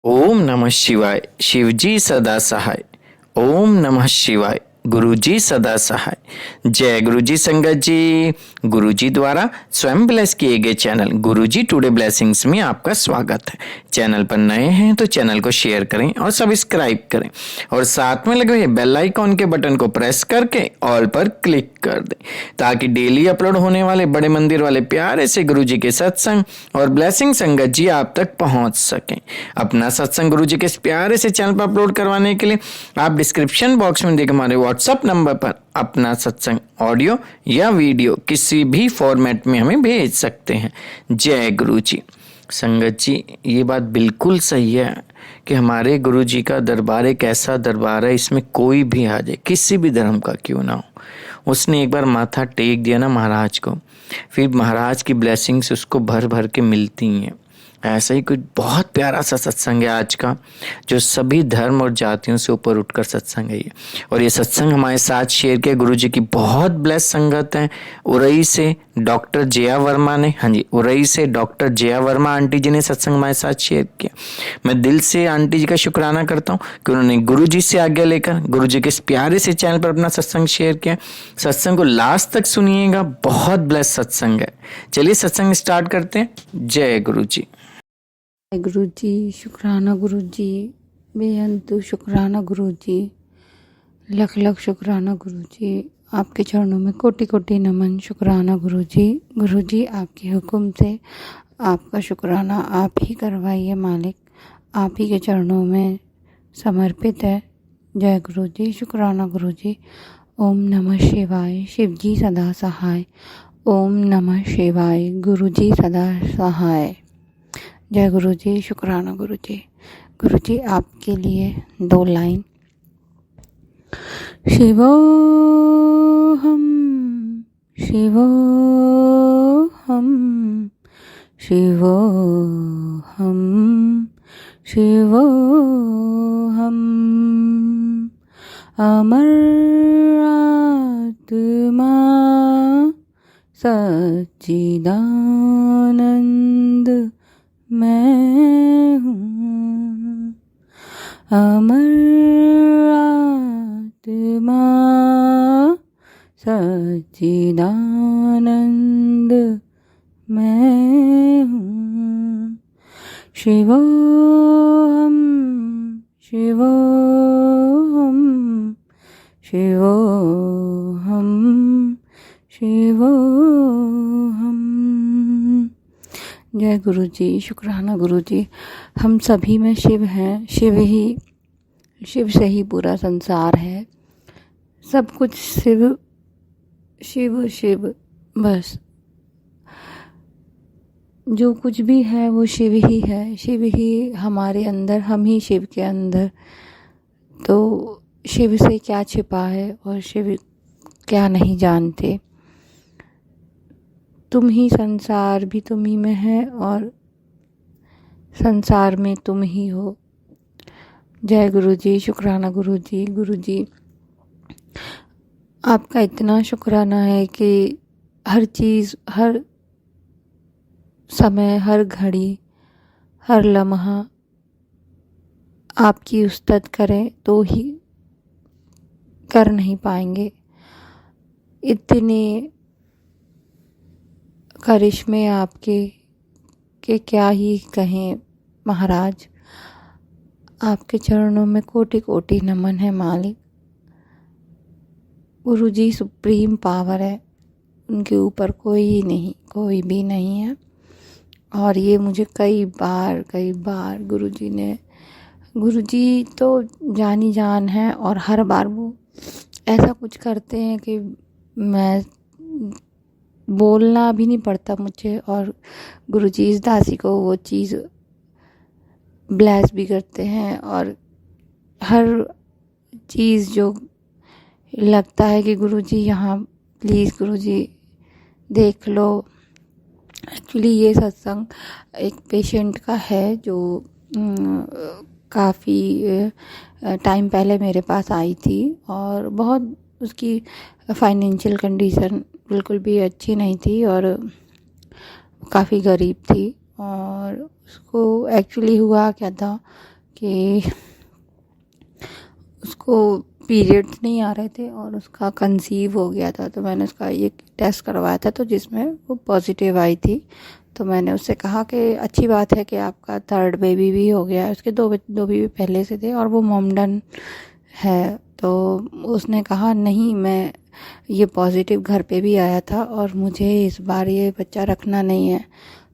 ओम नमः शिवाय। शिवजी सदा सहाय। ओम नमः शिवाय। गुरुजी सदा सहाय। जय गुरुजी संगत जी। गुरुजी द्वारा स्वयं ब्लेस किए गए चैनल गुरुजी टुडे ब्लेसिंग्स में आपका स्वागत है। चैनल पर नए हैं तो चैनल को शेयर करें और सब्सक्राइब करें और साथ में लगे हुए बेल आइकॉन के बटन को प्रेस करके ऑल पर क्लिक कर दें ताकि डेली अपलोड होने वाले बड़े मंदिर वाले प्यारे से गुरुजी के सत्संग और ब्लेसिंग संगत जी आप तक पहुंच सकें। अपना सत्संग गुरुजी के इस प्यारे से चैनल पर अपलोड करवाने के लिए आप डिस्क्रिप्शन बॉक्स में देख हमारे व्हाट्सएप नंबर पर अपना सत्संग ऑडियो या वीडियो किसी भी फॉर्मेट में हमें भेज सकते हैं। जय गुरु जी। संगत जी, ये बात बिल्कुल सही है कि हमारे गुरु जी का दरबार एक ऐसा दरबार है, इसमें कोई भी आ जाए, किसी भी धर्म का क्यों ना हो। उसने एक बार माथा टेक दिया ना महाराज को, फिर महाराज की ब्लेसिंग्स उसको भर भर के मिलती हैं। ऐसा ही कुछ बहुत प्यारा सा सत्संग है आज का, जो सभी धर्म और जातियों से ऊपर उठकर सत्संग है ये। और ये सत्संग हमारे साथ शेयर किया गुरु जी की बहुत ब्लेस संगत है। उरई से डॉक्टर जया वर्मा ने, हाँ जी, उरई से डॉक्टर जया वर्मा आंटी जी ने सत्संग हमारे साथ शेयर किया। मैं दिल से आंटी जी का शुक्राना करता हूँ कि उन्होंने गुरु जी से आज्ञा लेकर गुरु जी के इस प्यारे से चैनल पर अपना सत्संग शेयर किया। सत्संग को लास्ट तक सुनिएगा, बहुत ब्लेस सत्संग है। चलिए सत्संग स्टार्ट करते हैं। जय गुरु जी। गुरु जी, शुक्राना गुरु जी, बेअंतु शुक्राना गुरु जी, लख लख शुक्राना गुरु जी। आपके चरणों में कोटि कोटि नमन। शुक्राना गुरु जी। गुरु जी, आपके हुक्म से आपका शुक्राना आप ही करवाइए मालिक, आप ही के चरणों में समर्पित है। जय गुरु जी। शुक्राना गुरु जी। ओम नमः शिवाय। शिव जी सदा सहाय। ओम नमः शिवाय। गुरु जी सदा सहाय। जय गुरु जी। शुक्राना गुरु जी। गुरु जी, आपके लिए 2 लाइन। शिवोहम शिवोहम शिवोहम शिवोहम अमर आत्मा सच्चिदानंद मैं हूँ। अमर आत्मा सच्चिदानंद मैं हूँ। शिवोहम शिवोहम शिवोहम शिवोहम। जय गुरु जी। शुक्राना गुरु जी। हम सभी में शिव हैं, शिव से ही पूरा संसार है। सब कुछ शिव शिव शिव, बस जो कुछ भी है वो शिव ही है। शिव ही हमारे अंदर, हम ही शिव के अंदर। तो शिव से क्या छिपा है और शिव क्या नहीं जानते। तुम ही संसार भी तुम ही में है और संसार में तुम ही हो। जय गुरु जी। शुक्राना गुरु जी। गुरु जी, आपका इतना शुक्राना है कि हर चीज़, हर समय, हर घड़ी, हर लम्हा आपकी उस्तत करें तो ही कर नहीं पाएंगे। इतने करिश्मे आपके के क्या ही कहें महाराज। आपके चरणों में कोटि कोटि नमन है मालिक। गुरु जी सुप्रीम पावर है, उनके ऊपर कोई भी नहीं है। और ये मुझे कई बार गुरु जी तो जानी जान है और हर बार वो ऐसा कुछ करते हैं कि मैं बोलना भी नहीं पड़ता मुझे, और गुरु जी इस दासी को वो चीज़ ब्लेस भी करते हैं। और हर चीज़ जो लगता है कि गुरु जी यहाँ प्लीज़ गुरु जी देख लो। एक्चुअली ये सत्संग एक पेशेंट का है जो काफ़ी टाइम पहले मेरे पास आई थी और बहुत उसकी फाइनेंशियल कंडीशन बिल्कुल भी अच्छी नहीं थी और काफ़ी गरीब थी। और उसको एक्चुअली हुआ क्या था कि उसको पीरियड्स नहीं आ रहे थे और उसका कंसीव हो गया था। तो मैंने उसका ये टेस्ट करवाया था, तो जिसमें वो पॉजिटिव आई थी। तो मैंने उससे कहा कि अच्छी बात है कि आपका थर्ड बेबी भी हो गया है। उसके दो बेबी पहले से थे और वो मोमडन है। तो उसने कहा नहीं, मैं ये पॉजिटिव घर पे भी आया था और मुझे इस बार ये बच्चा रखना नहीं है।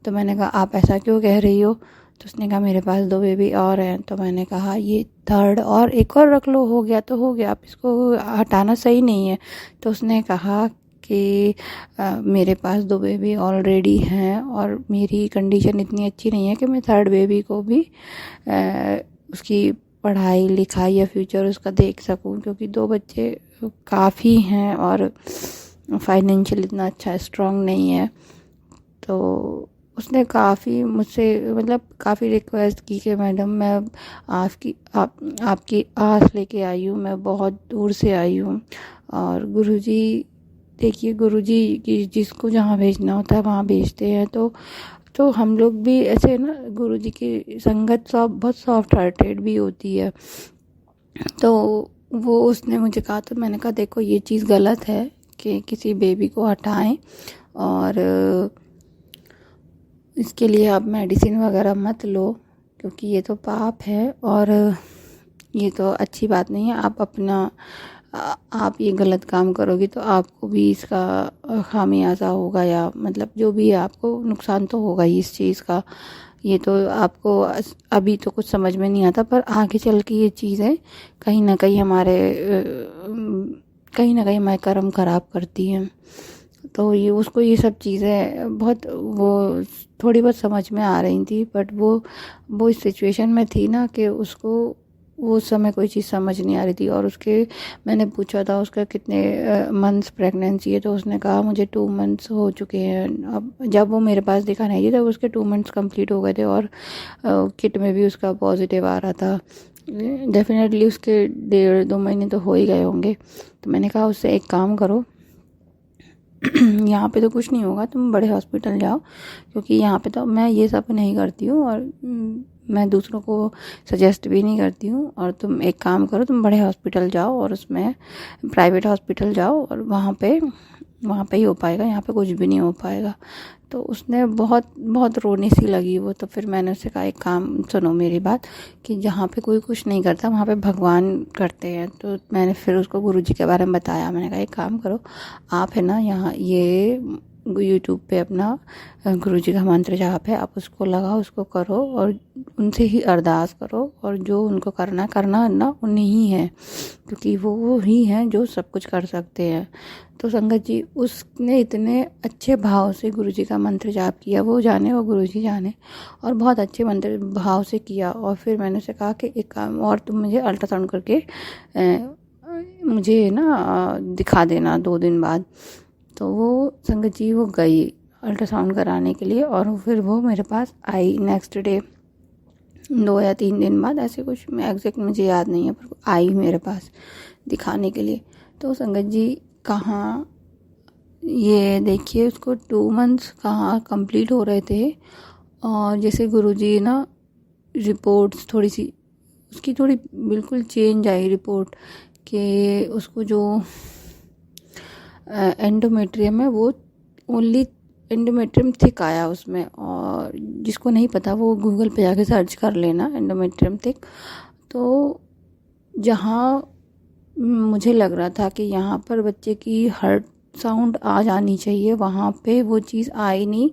तो मैंने कहा आप ऐसा क्यों कह रही हो? तो उसने कहा मेरे पास 2 बेबी और हैं। तो मैंने कहा ये थर्ड और एक और रख लो, हो गया तो हो गया, आप इसको हटाना सही नहीं है। तो उसने कहा कि मेरे पास 2 बेबी ऑलरेडी हैं और मेरी कंडीशन इतनी अच्छी नहीं है कि मैं थर्ड बेबी को भी उसकी पढ़ाई लिखाई या फ्यूचर उसका देख सकूं, क्योंकि 2 बच्चे काफ़ी हैं और फाइनेंशियल इतना अच्छा स्ट्रॉन्ग नहीं है। तो उसने काफ़ी मुझसे मतलब काफ़ी रिक्वेस्ट की कि मैडम मैं आपकी आस लेके आई हूँ, मैं बहुत दूर से आई हूँ। और गुरुजी देखिए, गुरुजी की जिसको जहाँ भेजना होता है वहाँ भेजते हैं। तो हम लोग भी ऐसे ना, गुरुजी की संगत बहुत सॉफ्ट हार्टेड भी होती है। तो वो उसने मुझे कहा, तो मैंने कहा देखो ये चीज़ गलत है कि किसी बेबी को हटाएं और इसके लिए आप मेडिसिन वगैरह मत लो, क्योंकि ये तो पाप है और ये तो अच्छी बात नहीं है। आप ये गलत काम करोगी तो आपको भी इसका खामियाजा होगा, या मतलब जो भी है आपको नुकसान तो होगा ही इस चीज़ का। ये तो आपको अभी तो कुछ समझ में नहीं आता, पर आगे चल के ये चीज़ें कहीं ना कहीं हमारे कर्म ख़राब करती हैं। तो ये उसको ये सब चीज़ें बहुत वो थोड़ी बहुत समझ में आ रही थी, बट वो इस सिचुएशन में थी ना कि उसको वो समय कोई चीज़ समझ नहीं आ रही थी। और मैंने पूछा था उसका कितने मंथ्स प्रेगनेंसी है, तो उसने कहा मुझे 2 मंथ्स हो चुके हैं। अब जब वो मेरे पास दिखा नहीं थी तब उसके 2 मंथ्स कंप्लीट हो गए थे और किट में भी उसका पॉजिटिव आ रहा था। डेफिनेटली उसके 1.5-2 महीने तो हो ही गए होंगे। तो मैंने कहा उससे एक काम करो, यहाँ पे तो कुछ नहीं होगा, तुम बड़े हॉस्पिटल जाओ, क्योंकि यहाँ पे तो मैं ये सब नहीं करती हूँ और मैं दूसरों को सजेस्ट भी नहीं करती हूँ। और तुम एक काम करो, तुम बड़े हॉस्पिटल जाओ और उसमें प्राइवेट हॉस्पिटल जाओ और वहाँ पे ही हो पाएगा, यहाँ पे कुछ भी नहीं हो पाएगा। तो उसने बहुत बहुत रोने सी लगी वो। तो फिर मैंने उससे कहा एक काम सुनो मेरी बात, कि जहाँ पे कोई कुछ नहीं करता वहाँ पे भगवान करते हैं। तो मैंने फिर उसको गुरुजी के बारे में बताया। मैंने कहा एक काम करो, आप है ना यहाँ ये यूट्यूब पे अपना गुरुजी का मंत्र जाप है, आप उसको लगाओ, उसको करो और उनसे ही अरदास करो, और जो उनको करना ना उन्हीं ही है, क्योंकि वो ही हैं जो सब कुछ कर सकते हैं। तो संगत जी, उसने इतने अच्छे भाव से गुरुजी का मंत्र जाप किया, वो गुरुजी जाने, और बहुत अच्छे मंत्र भाव से किया। और फिर मैंने उसे कहा कि एक काम और, तुम मुझे अल्ट्रासाउंड करके मुझे ना दिखा देना 2 दिन बाद। तो वो संगत जी वो गई अल्ट्रासाउंड कराने के लिए, और फिर वो मेरे पास आई नेक्स्ट डे 2 या 3 दिन बाद, ऐसे कुछ मैं एग्जैक्ट मुझे याद नहीं है, पर आई मेरे पास दिखाने के लिए। तो संगत जी कहाँ, ये देखिए उसको 2 मंथ्स कहाँ कंप्लीट हो रहे थे, और जैसे गुरुजी ना रिपोर्ट्स थोड़ी सी उसकी थोड़ी बिल्कुल चेंज आई रिपोर्ट, कि उसको जो एंडोमेट्रियम है वो ओनली एंडोमेट्रियम थिक आया उसमें। और जिसको नहीं पता वो गूगल पे जाके सर्च कर लेना एंडोमेट्रियम थिक। तो जहाँ मुझे लग रहा था कि यहाँ पर बच्चे की हार्ट साउंड आ जानी चाहिए, वहाँ पे वो चीज़ आई नहीं,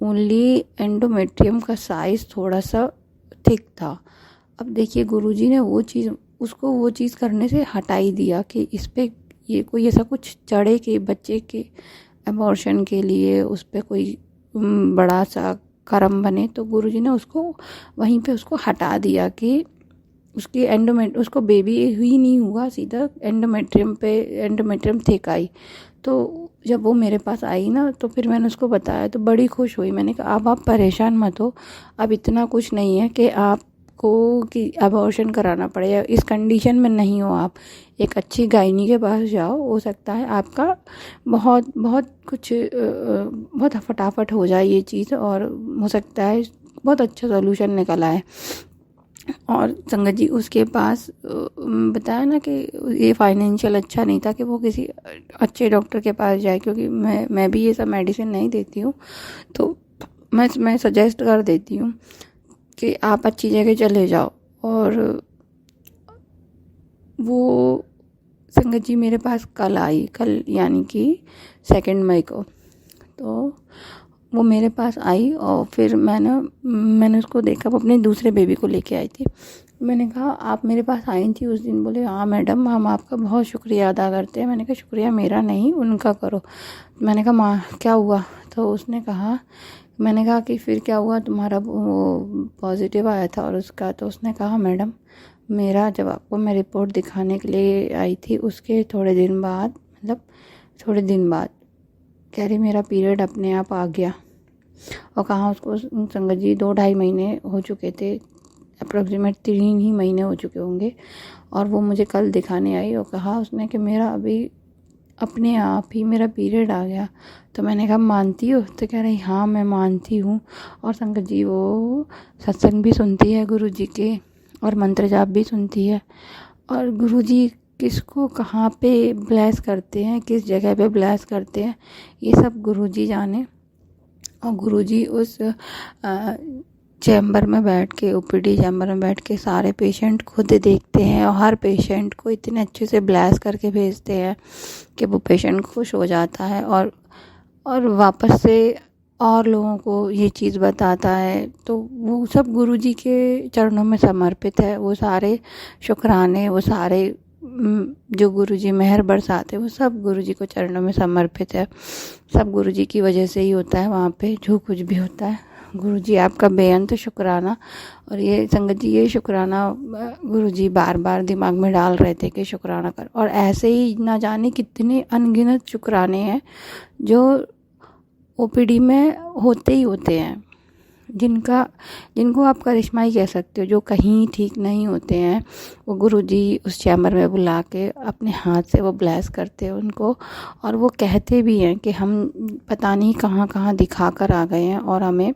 ओनली एंडोमेट्रियम का साइज़ थोड़ा सा थिक था। अब देखिए गुरुजी ने वो चीज़ करने से हटा ही दिया कि इस पे ये कोई ऐसा कुछ चढ़े कि बच्चे के अबॉर्शन के लिए उस पर कोई बड़ा सा कर्म बने। तो गुरुजी ने उसको वहीं पे उसको हटा दिया कि उसकी उसको बेबी ही नहीं हुआ, सीधा एंडोमेट्रियम थिक आई। तो जब वो मेरे पास आई ना, तो फिर मैंने उसको बताया, तो बड़ी खुश हुई। मैंने कहा अब आप परेशान मत हो, अब इतना कुछ नहीं है कि आपको कि अबॉर्शन कराना पड़े, इस कंडीशन में नहीं हो आप, एक अच्छी गायनी के पास जाओ, हो सकता है आपका बहुत बहुत कुछ बहुत फटाफट हो जाए ये चीज़, और हो सकता है बहुत अच्छा सोल्यूशन निकल आए। और संगत जी उसके पास बताया ना कि ये फाइनेंशियल अच्छा नहीं था कि वो किसी अच्छे डॉक्टर के पास जाए, क्योंकि मैं भी ये सब मेडिसिन नहीं देती हूँ। तो मैं सजेस्ट कर देती हूँ कि आप अच्छी जगह चले जाओ। और वो संगत जी मेरे पास कल आई, कल यानी कि 2 मई को। तो वो मेरे पास आई और फिर मैंने उसको देखा, वो अपने दूसरे बेबी को लेके आई थी। मैंने कहा आप मेरे पास आई थी उस दिन? बोले हाँ मैडम, हम आपका बहुत शुक्रिया अदा करते हैं। मैंने कहा शुक्रिया मेरा नहीं, उनका करो। मैंने कहा माँ क्या हुआ? तो उसने कहा, मैंने कहा कि फिर क्या हुआ, तुम्हारा वो पॉजिटिव आया था और उसका। तो उसने कहा मैडम मेरा, जब आपको मैं रिपोर्ट दिखाने के लिए आई थी उसके थोड़े दिन बाद, मतलब थोड़े दिन बाद कह रही मेरा पीरियड अपने आप आ गया। और कहाँ उसको संगत जी 2-2.5 महीने हो चुके थे, अप्रोक्सीमेट 3 ही महीने हो चुके होंगे। और वो मुझे कल दिखाने आई और कहा उसने कि मेरा अभी अपने आप ही मेरा पीरियड आ गया। तो मैंने कहा मानती हो? तो कह रही हाँ मैं मानती हूँ। और संगत जी वो सत्संग भी सुनती है गुरु जी के, और मंत्र जाप भी सुनती है। और गुरु जी किसको कहाँ पे ब्लेस करते हैं, किस जगह पे ब्लेस करते हैं, ये सब गुरु जी जाने। और गुरुजी उस चैम्बर में बैठ के, ओपीडी चैम्बर में बैठ के सारे पेशेंट खुद देखते हैं और हर पेशेंट को इतने अच्छे से ब्लेस करके भेजते हैं कि वो पेशेंट खुश हो जाता है और वापस से और लोगों को ये चीज़ बताता है। तो वो सब गुरुजी के चरणों में समर्पित है। वो सारे शुक्राने, वो सारे जो गुरुजी मेहर बरसाते वो सब गुरुजी को चरणों में समर्पित है। सब गुरुजी की वजह से ही होता है वहाँ पे जो कुछ भी होता है। गुरुजी आपका बेअंत शुक्राना। और ये संगत जी ये शुक्राना गुरुजी बार बार दिमाग में डाल रहे थे कि शुक्राना कर। और ऐसे ही ना जाने कितने अनगिनत शुक्राने हैं जो ओपीडी में होते ही होते हैं, जिनको आप करिश्मा ही कह सकते हो, जो कहीं ठीक नहीं होते हैं। वो गुरुजी उस चैम्बर में बुला के अपने हाथ से वो ब्लेस करते हैं उनको। और वो कहते भी हैं कि हम पता नहीं कहाँ कहाँ दिखा कर आ गए हैं और हमें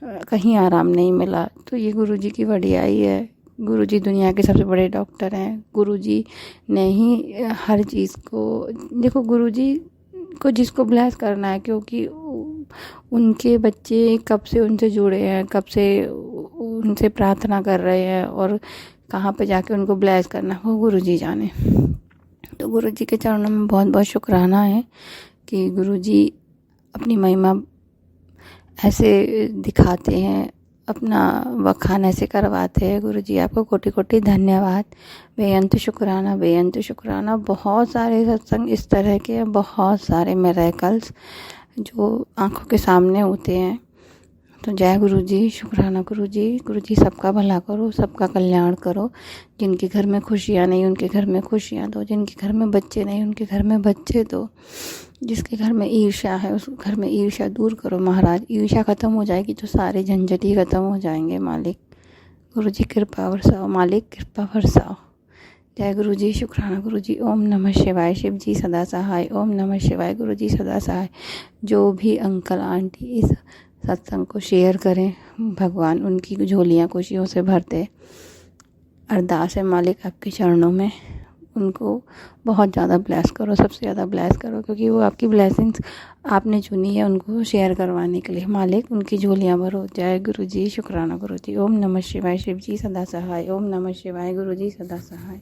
कहीं आराम नहीं मिला। तो ये गुरुजी की वडियाई है। गुरुजी दुनिया के सबसे बड़े डॉक्टर हैं। गुरुजी ने ही हर चीज़ को, देखो गुरुजी को जिसको ब्लेस करना है, क्योंकि उनके बच्चे कब से उनसे जुड़े हैं, कब से उनसे प्रार्थना कर रहे हैं और कहाँ पे जाके उनको ब्लेस करना वो गुरुजी जाने। तो गुरुजी के चरणों में बहुत बहुत शुक्राना है कि गुरुजी अपनी महिमा ऐसे दिखाते हैं, अपना बखान ऐसे करवाते हैं। गुरुजी आपको कोटि कोटि धन्यवाद, बेअंत शुक्राना, बेअंत शुक्राना। बहुत सारे सत्संग इस तरह के हैं, बहुत सारे मिरेकल्स जो आंखों के सामने होते हैं। तो जय गुरुजी, शुक्राना गुरुजी। गुरुजी सबका भला करो, सबका कल्याण करो। जिनके घर में खुशियाँ नहीं उनके घर में खुशियाँ दो, जिनके घर में बच्चे नहीं उनके घर में बच्चे दो, जिसके घर में ईर्ष्या है उस घर में ईर्ष्या दूर करो महाराज। ईर्ष्या ख़त्म हो जाएगी तो सारे झंझट ही ख़त्म हो जाएंगे। मालिक गुरुजी कृपा बरसाओ, मालिक कृपा बरसाओ। जय गुरुजी, शुक्राना गुरुजी। ओम नमः शिवाय, शिव जी सदा सहाय। ओम नमः शिवाय, गुरुजी सदा सहाय। जो भी अंकल आंटी इस सत्संग को शेयर करें, भगवान उनकी झोलियाँ खुशियों से भर दे। अरदास है मालिक आपके चरणों में, उनको बहुत ज़्यादा ब्लेस करो, सबसे ज़्यादा ब्लेस करो, क्योंकि वो आपकी ब्लेसिंग्स आपने चुनी है उनको शेयर करवाने के लिए। मालिक उनकी झोलियाँ भरो। जय गुरुजी, शुक्राना गुरुजी। ओम नमः शिवाय, शिव जी सदा सहाय। ओम नमः शिवाय, गुरुजी सदा सहाय।